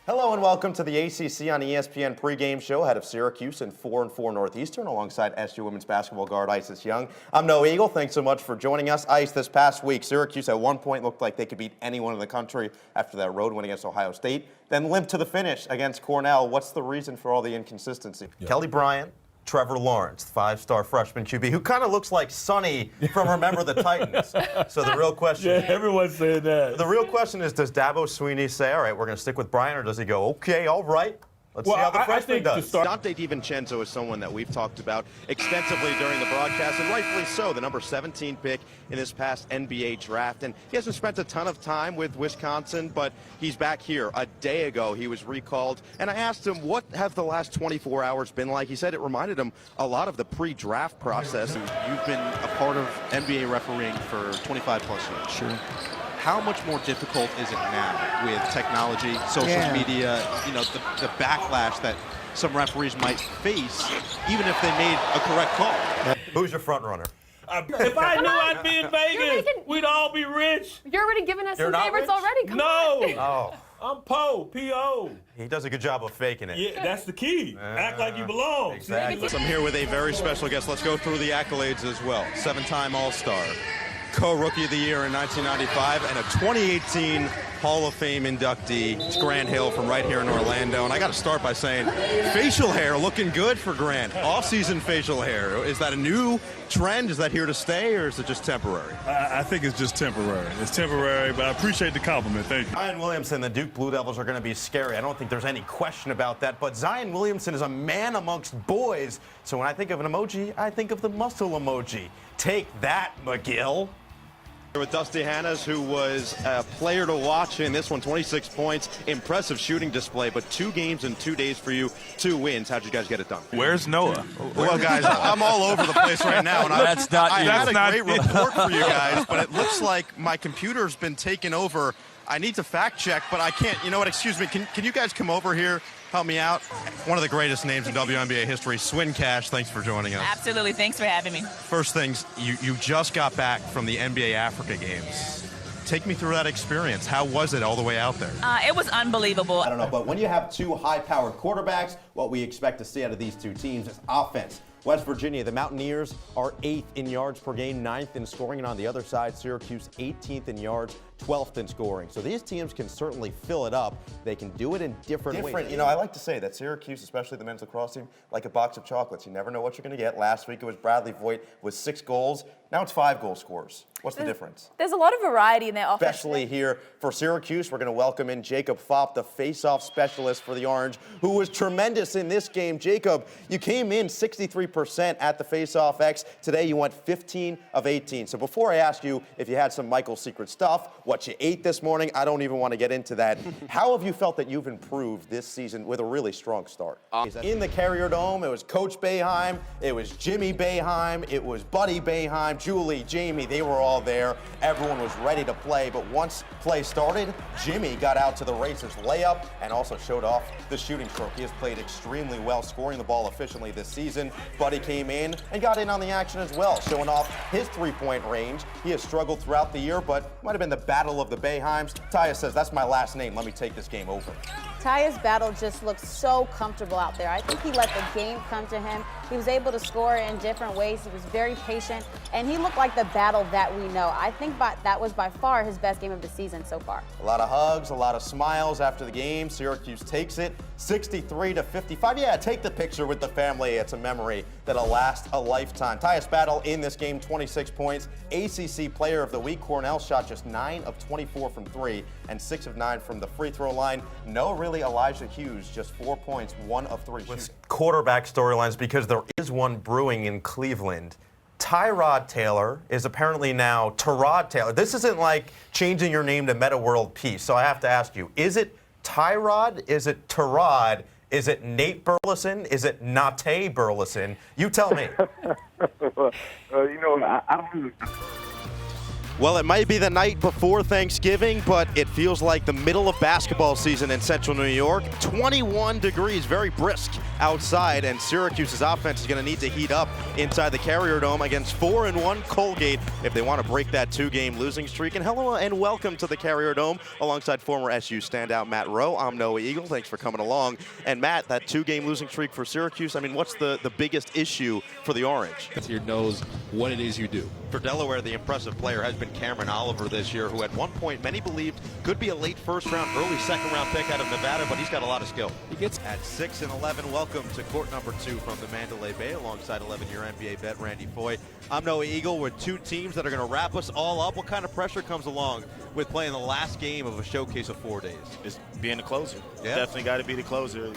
Hello and welcome to the ACC on ESPN pregame show ahead of Syracuse and 4-4 Northeastern alongside SU women's basketball guard Isis Young. I'm Noah Eagle. Thanks so much for joining us. Ice, this past week, Syracuse at one point looked like they could beat anyone in the country after that road win against Ohio State, then limped to the finish against Cornell. What's the reason for all the inconsistency? Yeah. Kelly Bryant, Trevor Lawrence, five-star freshman QB, who kind of looks like Sonny from Remember the Titans. So the real question everyone's saying that. The real question is, does Dabo Swinney say, all right, we're going to stick with Bryant, or does he go, okay, all right, let's see how the freshman does? Dante DiVincenzo is someone that we've talked about extensively during the broadcast, and rightfully so, the number 17 pick in this past NBA draft. And he hasn't spent a ton of time with Wisconsin, but he's back here. A day ago, he was recalled, and I asked him, what have the last 24 hours been like? He said it reminded him a lot of the pre-draft process. You've been a part of NBA refereeing for 25 plus years. Sure. How much more difficult is it now with technology, social media, the backlash that some referees might face, even if they made a correct call? Who's your front runner? If I knew I'd be in Vegas, we'd all be rich. You're already giving us some favorites rich? already. Come on. Oh. I'm Poe, P.O. He does a good job of faking it. Yeah, that's the key. Act like you belong. Exactly. I'm here with a very special guest. Let's go through the accolades as well. 7-time All-Star, co-Rookie of the Year in 1995, and a 2018 Hall of Fame inductee. It's Grant Hill from right here in Orlando. And I got to start by saying, facial hair looking good for Grant. Off-season facial hair. Is that a new trend? Is that here to stay, or is it just temporary? I think it's just temporary. It's temporary, but I appreciate the compliment. Thank you. Zion Williamson, the Duke Blue Devils are going to be scary. I don't think there's any question about that. But Zion Williamson is a man amongst boys. So when I think of an emoji, I think of the muscle emoji. Take that, McGill. With Dusty Hannes, who was a player to watch in this one, 26 points, impressive shooting display, but 2 games in 2 days for you, 2 wins. How'd you guys get it done? Where's Noah? Well, guys, I'm all over the place right now, and I had a great you. report for you guys, but it looks like my computer's been taken over. I need to fact check, but I can't. You know what? Excuse me. Can you guys come over here? Help me out. One of the greatest names in WNBA history, Swin Cash. Thanks for joining us. Absolutely. Thanks for having me. First things, you just got back from the NBA Africa Games. Take me through that experience. How was it all the way out there? It was unbelievable. I don't know, but when you have 2 high-powered quarterbacks, what we expect to see out of these 2 teams is offense. West Virginia, the Mountaineers are 8th in yards per game, 9th in scoring, and on the other side, Syracuse 18th in yards, 12th in scoring. So these teams can certainly fill it up. They can do it in different ways. You know, I like to say that Syracuse, especially the men's lacrosse team, like a box of chocolates. You never know what you're going to get. Last week it was Bradley Voigt with 6 goals. Now it's 5 goal scorers. What's the difference? There's a lot of variety in their offense. Especially here for Syracuse, we're going to welcome in Jacob Fopp, the face-off specialist for the Orange, who was tremendous in this game. Jacob, you came in 63% at the face-off X. Today you went 15 of 18. So before I ask you if you had some Michael's secret stuff, what you ate this morning, I don't even want to get into that. How have you felt that you've improved this season with a really strong start? In the Carrier Dome, it was Coach Boeheim, it was Jimmy Boeheim, it was Buddy Boeheim, Julie, Jamie, they were all there. Everyone was ready to play, but once play started, Jimmy got out to the racer's layup and also showed off the shooting stroke. He has played extremely well, scoring the ball efficiently this season. Buddy came in and got in on the action as well, showing off his 3-point range. He has struggled throughout the year, but might have been the battle of the Boeheims. Taya says, that's my last name. Let me take this game over. Taya's battle just looked so comfortable out there. I think he let the game come to him. He was able to score in different ways. He was very patient, and he looked like the battle that we know. I think that was by far his best game of the season so far. A lot of hugs, a lot of smiles after the game. Syracuse takes it 63-55. Yeah, take the picture with the family. It's a memory that'll last a lifetime. Tyus Battle in this game, 26 points. ACC Player of the Week. Cornell shot just 9 of 24 from 3 and 6 of 9 from the free throw line. No, really, Elijah Hughes, just 4 points, 1 of 3 shooting. Quarterback storylines, because there is one brewing in Cleveland. Tyrod Taylor is apparently now Tyrod Taylor. This isn't like changing your name to Meta World Peace. So I have to ask you, is it Tyrod? Is it Tyrod? Is it Nate Burleson? Is it Nate Burleson? You tell me. I don't know. Well, it might be the night before Thanksgiving, but it feels like the middle of basketball season in central New York. 21 degrees, very brisk outside, and Syracuse's offense is going to need to heat up inside the Carrier Dome against 4-1 Colgate if they want to break that two-game losing streak. And hello and welcome to the Carrier Dome alongside former SU standout Matt Rowe. I'm Noah Eagle. Thanks for coming along. And Matt, that two-game losing streak for Syracuse, I mean, what's the biggest issue for the Orange? Your knows what it is you do. For Delaware, the impressive player has been Cameron Oliver this year, who at one point many believed could be a late first-round, early second-round pick out of Nevada, but he's got a lot of skill. He gets at 6-11. Welcome to court number 2 from the Mandalay Bay, alongside 11-year NBA vet Randy Foy. I'm Noah Eagle with two teams that are going to wrap us all up. What kind of pressure comes along with playing the last game of a showcase of 4 days? Just being the closer. Yeah. Definitely got to be the closer.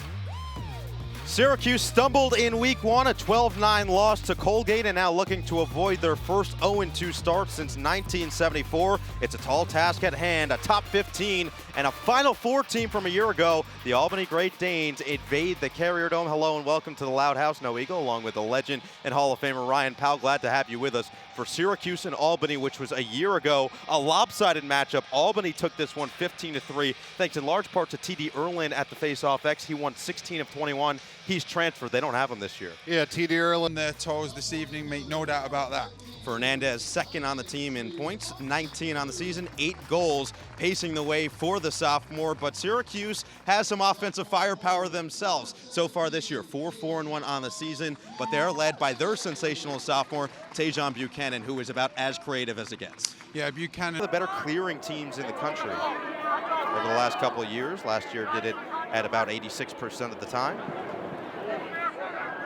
Syracuse stumbled in week 1, a 12-9 loss to Colgate, and now looking to avoid their first 0-2 start since 1974. It's a tall task at hand, a top 15 and a Final Four team from a year ago. The Albany Great Danes invade the Carrier Dome. Hello and welcome to the Loud House. Noah Eagle, along with the legend and Hall of Famer Ryan Powell. Glad to have you with us for Syracuse and Albany, which was a year ago, a lopsided matchup. Albany took this one 15-3, thanks in large part to T.D. Erlin at the Face-Off X. He won 16 of 21. He's transferred. They don't have him this year. Yeah, T.D. Erlin their toes this evening, make no doubt about that. Fernandez second on the team in points, 19 on the season, 8 goals, pacing the way for the sophomore. But Syracuse has some offensive firepower themselves so far this year, 4-4-1 on the season, but they're led by their sensational sophomore, Tajon Buchanan, who is about as creative as it gets. Yeah, Buchanan. One of the better clearing teams in the country over the last couple of years. Last year did it at about 86% of the time.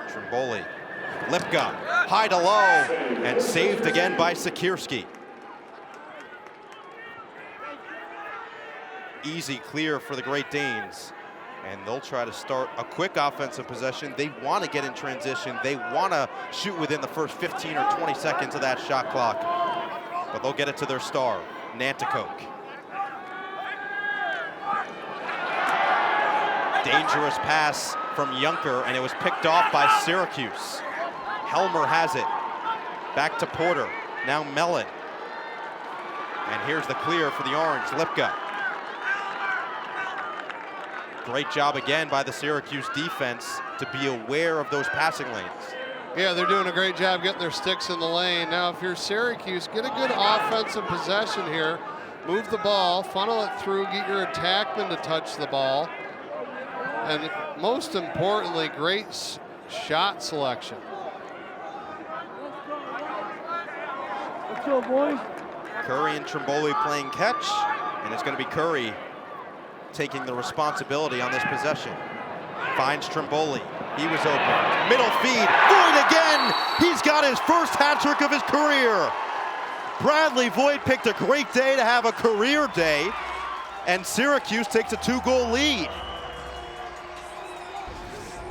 Trimboli, Lipka, high to low, and saved again by Sikierski. Easy clear for the Great Danes, and they'll try to start a quick offensive possession. They want to get in transition. They want to shoot within the first 15 or 20 seconds of that shot clock, but they'll get it to their star, Nanticoke. Dangerous pass from Junker, and it was picked off by Syracuse. Helmer has it. Back to Porter. Now Mellon. And here's the clear for the Orange. Lipka. Great job again by the Syracuse defense to be aware of those passing lanes. Yeah, they're doing a great job getting their sticks in the lane. Now, if you're Syracuse, get a good offensive possession here. Move the ball, funnel it through, get your attackman to touch the ball. And most importantly, great shot selection. Let's go, boys. Curry and Trimboli playing catch, and it's going to be Curry taking the responsibility on this possession. Finds Trimboli. He was open. Middle feed. Voigt again! He's got his first hat trick of his career. Bradley Voigt picked a great day to have a career day, and Syracuse takes a 2-goal lead.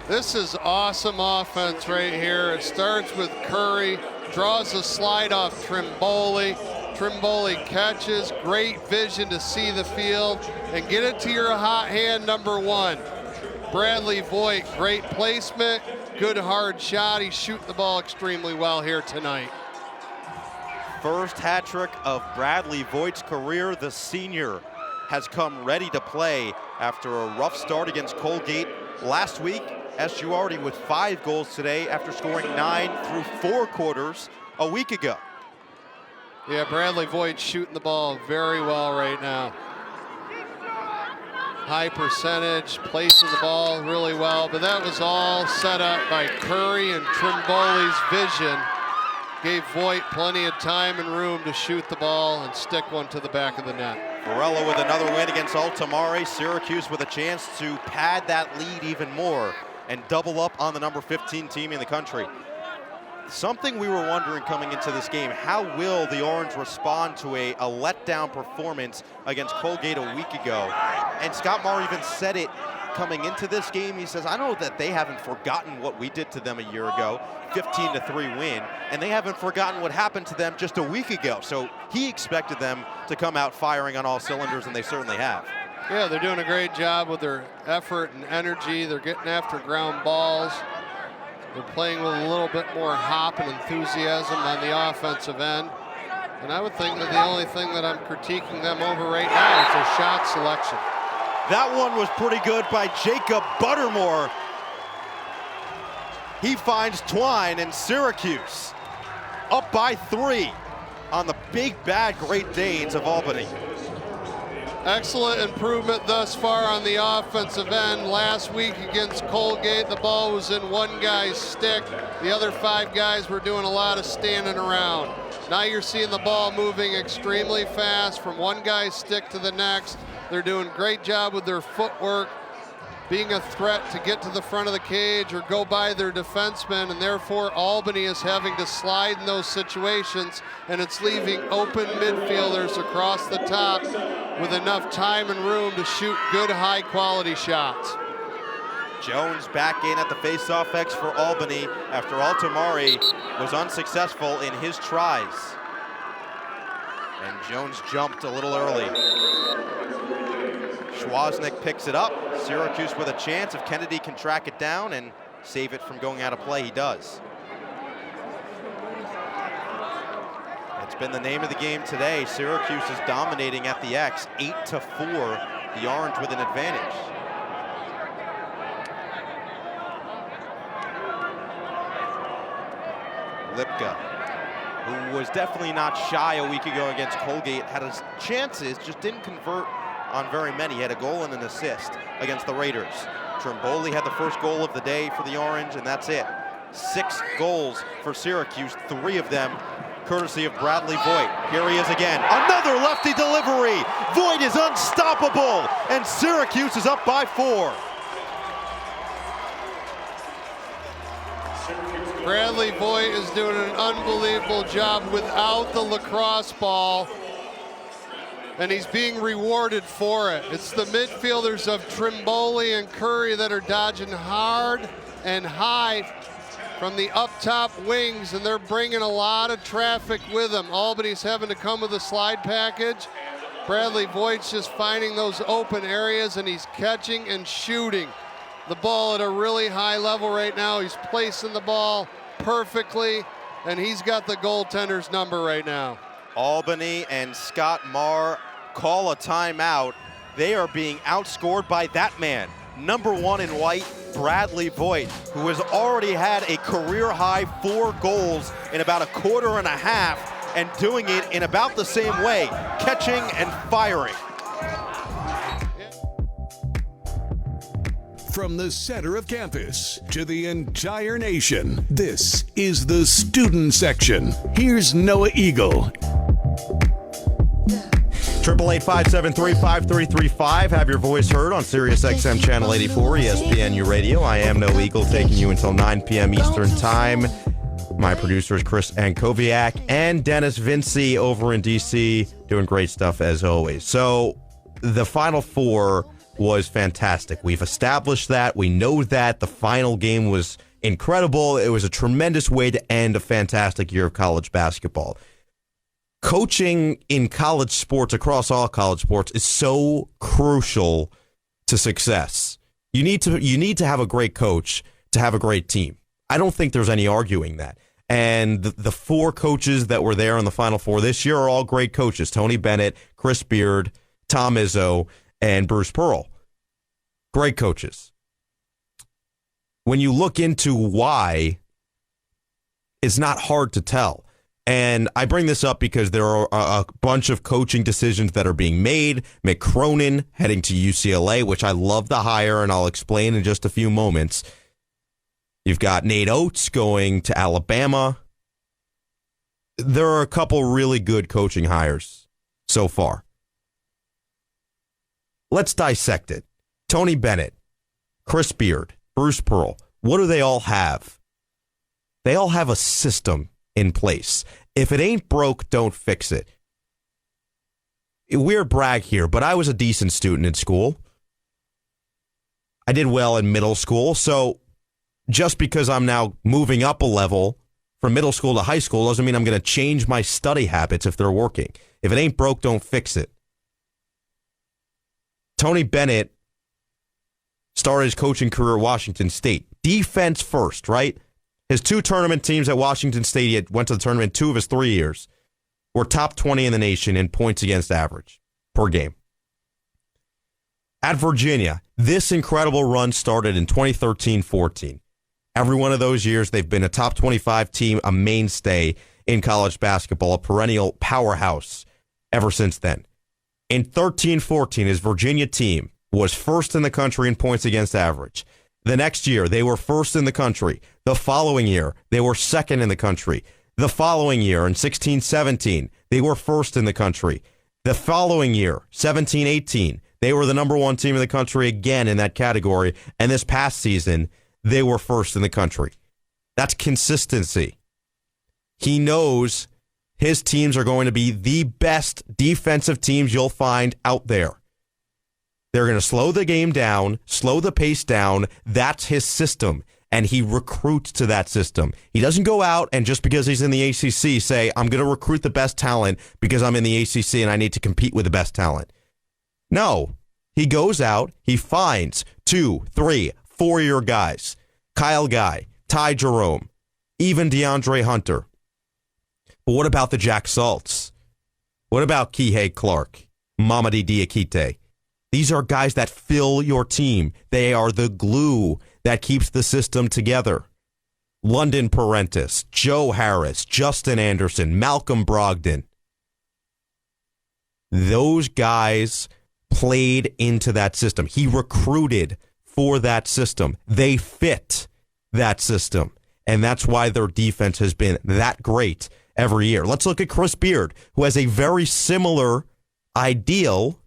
This is awesome offense right here. It starts with Curry, draws a slide off Trimboli. Trimboli catches, great vision to see the field, and get it to your hot hand, number 1. Bradley Voigt, great placement, good hard shot. He's shooting the ball extremely well here tonight. First hat trick of Bradley Voigt's career. The senior has come ready to play after a rough start against Colgate last week. SU already with 5 goals today after scoring 9 through 4 quarters a week ago. Yeah, Bradley Voigt shooting the ball very well right now. High percentage, placing the ball really well, but that was all set up by Curry, and Trimboli's vision gave Voigt plenty of time and room to shoot the ball and stick one to the back of the net. Varela with another win against Altamare. Syracuse with a chance to pad that lead even more and double up on the number 15 team in the country. Something we were wondering coming into this game, how will the Orange respond to a letdown performance against Colgate a week ago? And Scott Marr even said it coming into this game. He says, I know that they haven't forgotten what we did to them a year ago, 15-3 win, and they haven't forgotten what happened to them just a week ago. So he expected them to come out firing on all cylinders, and they certainly have. Yeah, they're doing a great job with their effort and energy. They're getting after ground balls. They're playing with a little bit more hop and enthusiasm on the offensive end. And I would think that the only thing that I'm critiquing them over right now is their shot selection. That one was pretty good by Jacob Buttermore. He finds Twine, and Syracuse up by 3 on the big, bad Great Danes of Albany. Excellent improvement thus far on the offensive end. Last week against Colgate, the ball was in one guy's stick. The other 5 guys were doing a lot of standing around. Now you're seeing the ball moving extremely fast from one guy's stick to the next. They're doing a great job with their footwork, being a threat to get to the front of the cage or go by their defensemen, and therefore Albany is having to slide in those situations, and it's leaving open midfielders across the top with enough time and room to shoot good, high-quality shots. Jones back in at the face-off X for Albany after Altamari was unsuccessful in his tries. And Jones jumped a little early. Schwaznick picks it up. Syracuse with a chance if Kennedy can track it down and save it from going out of play. He does. It's been the name of the game today. Syracuse is dominating at the X, 8-4. The Orange with an advantage. Lipka, who was definitely not shy a week ago against Colgate, had his chances, just didn't convert on very many. He had a goal and an assist against the Raiders. Trimboli had the first goal of the day for the Orange, and that's it. 6 goals for Syracuse, 3 of them courtesy of Bradley Voigt. Here he is again. Another lefty delivery. Voigt is unstoppable, and Syracuse is up by 4. Bradley Voigt is doing an unbelievable job without the lacrosse ball, and he's being rewarded for it. It's the midfielders of Trimboli and Curry that are dodging hard and high from the up top wings, and they're bringing a lot of traffic with them. Albany's having to come with a slide package. Bradley Voigt's just finding those open areas, and he's catching and shooting the ball at a really high level right now. He's placing the ball perfectly, and he's got the goaltender's number right now. Albany and Scott Marr call a timeout. They are being outscored by that man, number 1 in white, Bradley Voigt, who has already had a career-high 4 goals in about a quarter and a half, and doing it in about the same way, catching and firing. From the center of campus to the entire nation, this is the student section. Here's Noah Eagle. 888-573-5335. Have your voice heard on SiriusXM Channel 84, ESPNU Radio. I am Noah Eagle, taking you until 9 p.m. Eastern Time. My producers, Chris Ankoviak and Dennis Vinci over in D.C., doing great stuff as always. So the Final Four was fantastic. We've established that. We know that. The final game was incredible. It was a tremendous way to end a fantastic year of college basketball. Coaching in college sports, across all college sports, is so crucial to success. You need to have a great coach to have a great team. I don't think there's any arguing that. And the 4 coaches that were there in the Final Four this year are all great coaches. Tony Bennett, Chris Beard, Tom Izzo, and Bruce Pearl. Great coaches. When you look into why, it's not hard to tell. And I bring this up because there are a bunch of coaching decisions that are being made. Mick Cronin heading to UCLA, which I love the hire, and I'll explain in just a few moments. You've got Nate Oates going to Alabama. There are a couple really good coaching hires so far. Let's dissect it. Tony Bennett, Chris Beard, Bruce Pearl, what do they all have? They all have a system in place. If it ain't broke, don't fix it. Weird brag here, but I was a decent student in school. I did well in middle school, so just because I'm now moving up a level from middle school to high school doesn't mean I'm going to change my study habits if they're working. If it ain't broke, don't fix it. Tony Bennett started his coaching career at Washington State. Defense first, right? His 2 tournament teams at Washington State, he went to the tournament 2 of his 3 years, We're top 20 in the nation in points against average per game. At Virginia, this incredible run started in 2013-14. Every one of those years, they've been a top 25 team, a mainstay in college basketball, a perennial powerhouse ever since then. In 13-14, his Virginia team was first in the country in points against average. The next year, they were first in the country. The following year, they were second in the country. The following year, in 16-17, they were first in the country. The following year, 17-18, they were the number one team in the country again in that category. And this past season, they were first in the country. That's consistency. He knows his teams are going to be the best defensive teams you'll find out there. They're going to slow the game down, slow the pace down. That's his system, and he recruits to that system. He doesn't go out and just because he's in the ACC say, I'm going to recruit the best talent because I'm in the ACC and I need to compete with the best talent. No, he goes out, he finds 2, 3, 4-year guys, Kyle Guy, Ty Jerome, even DeAndre Hunter. But what about the Jack Salts? What about Kihei Clark, Mamadi Diakite? These are guys that fill your team. They are the glue that keeps the system together. London Parentis, Joe Harris, Justin Anderson, Malcolm Brogdon. Those guys played into that system. He recruited for that system. They fit that system. And that's why their defense has been that great every year. Let's look at Chris Beard, who has a very similar ideal.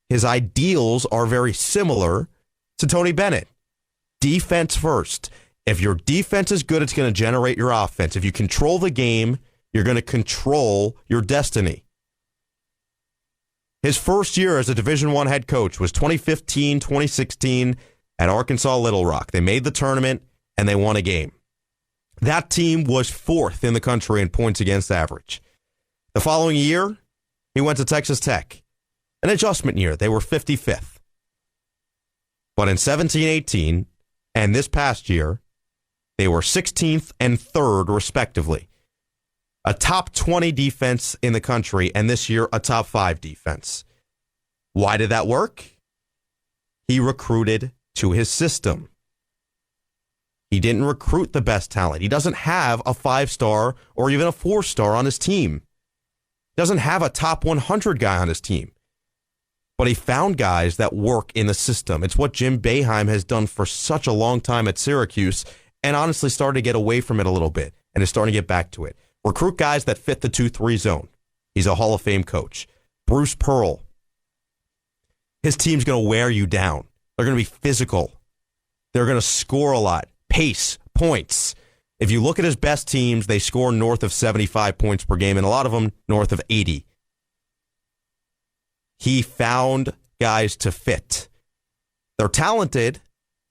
His ideals are very similar to Tony Bennett. Defense first. If your defense is good, it's going to generate your offense. If you control the game, you're going to control your destiny. His first year as a Division I head coach was 2015-2016 at Arkansas Little Rock. They made the tournament, and they won a game. That team was fourth in the country in points against average. The following year, he went to Texas Tech. An adjustment year. They were 55th. But in 17-18 and this past year, they were 16th and 3rd, respectively. A top 20 defense in the country, and this year, a top 5 defense. Why did that work? He recruited to his system. He didn't recruit the best talent. He doesn't have a 5-star or even a 4-star on his team. He doesn't have a top 100 guy on his team. But he found guys that work in the system. It's what Jim Boeheim has done for such a long time at Syracuse and honestly started to get away from it a little bit and is starting to get back to it. Recruit guys that fit the 2-3 zone. He's a Hall of Fame coach. Bruce Pearl. His team's going to wear you down. They're going to be physical. They're going to score a lot. Pace, points. If you look at his best teams, they score north of 75 points per game, and a lot of them north of 80. He found guys to fit. They're talented.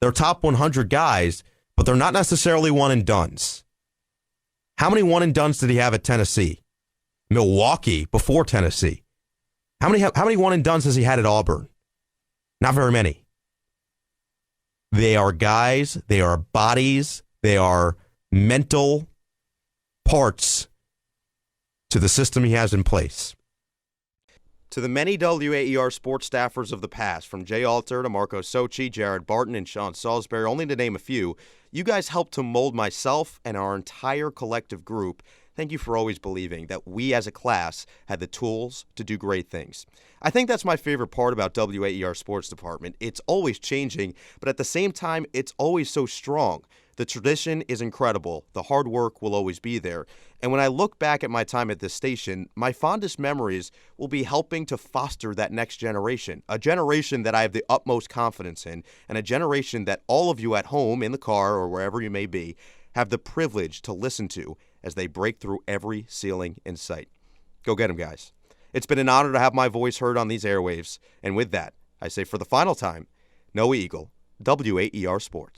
They're top 100 guys, but they're not necessarily one-and-dones. How many one-and-dones did he have at Tennessee? Milwaukee before Tennessee. How many one-and-dones has he had at Auburn? Not very many. They are guys, they are bodies, they are mental parts to the system he has in place. To the many WAER sports staffers of the past, from Jay Alter to Marco Sochi, Jared Barton, and Sean Salisbury, only to name a few, you guys helped to mold myself and our entire collective group. Thank you for always believing that we as a class had the tools to do great things. I think that's my favorite part about WAER Sports Department. It's always changing, but at the same time, it's always so strong. The tradition is incredible. The hard work will always be there. And when I look back at my time at this station, my fondest memories will be helping to foster that next generation, a generation that I have the utmost confidence in, and a generation that all of you at home, in the car, or wherever you may be, have the privilege to listen to as they break through every ceiling in sight. Go get them, guys. It's been an honor to have my voice heard on these airwaves. And with that, I say for the final time, no Eagle, WAER Sports.